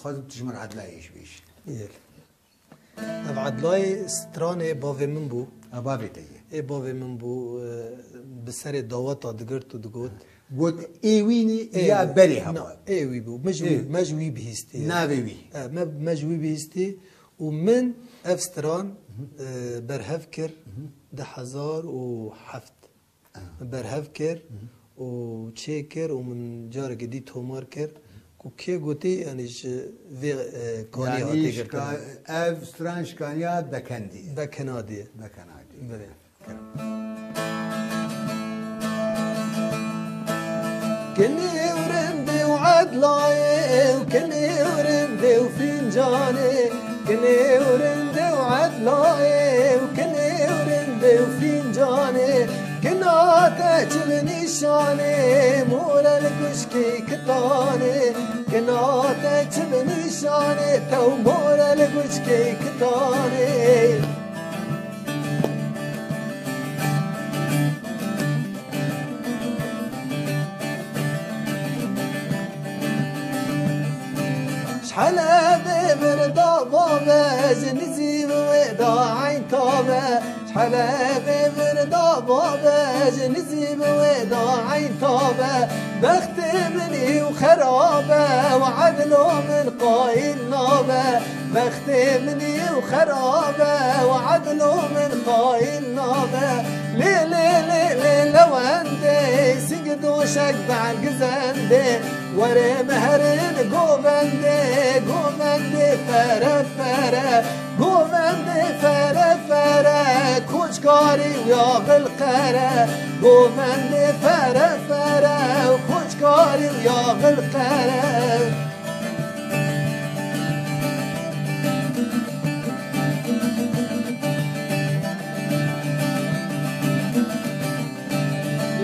دخوازم تجمر عدلایش بیش يل اف عدلاي ستراني بافي من بو ابابي تيه اي بافي من بو بسر دواتا دقرت ودقوت قلت ايويني يا بري هوا ايوي بو مجوي بهستي نابي مجوي بهستي ومن افستران برهفكر ده 1007 برهفكر وتشيكر ومن جار جديد هومار كر كي قوتي يعني في كوني يعني اف سترانش كانيا بكندي بكنادي بله كني ورندي وعدلاي وكني ورندي وفنجاني كني ورندي وعدلاي وكني ورندي وفنجاني كنا تجبني شاني مولا الكشكي كتاني كنا تجبني شاني تو مولا الكشكي كتاني شحال ببردا بابا زنزي ودا عين طابا شحال ببردا بابا زنزي ودا عين طابا بخت مني وخرابه وعدلو من قايل نابه بخت مني وخرابه وعدلو من قايل نابه لي لي لي لي لو عندي سجدو شقبع القزندي وري مهرين قومندي فره فره قومندي فره فره كوشكاري ويا بالقره قومندي فره فره وكوشكاري ويا بالقره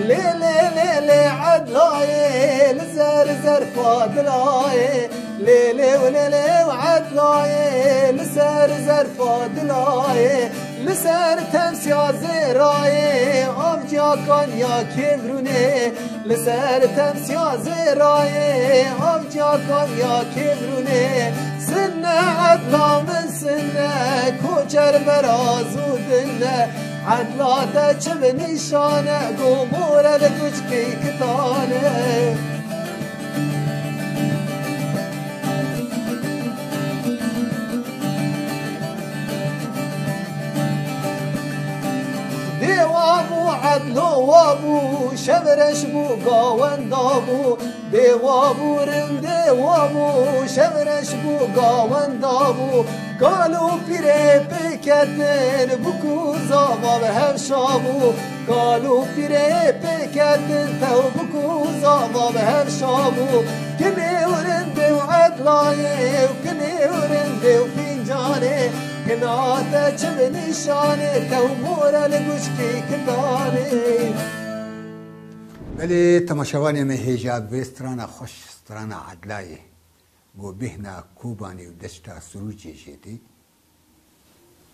لي لي لي لي عدلاي لزر فاضلاي لي لي ولي لي وعدلاي لزر فاضلاي لسر تمس يا زراي افجا كان يا كبروني لسر تمس يا زراي افجا كان يا كبروني سنة عدلا من سنة كوچر برازو دنه عدلا دا چم نشانه گموره لکوچکی کتانه دیوابو عدلو وابو شبرش بو گاوندابو دیوابو رنده وابو شبرش بو گاوندابو قالوا بيري بكتن بكو زابا بهرشابو قالوا بيري بكتن تو بكو زابا بهرشابو كني ورندي وعدلاي وكني ورندي وفنجاني كنا تجب نشاني تو مورا لقشكي كتاني بله تماشاوانی مهیجا بسترانا خوش سترانا عدلای گو بهنا کوبانی و دشتا سروجی شدی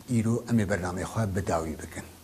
ایرو امی برنامه خواه بداوی بکن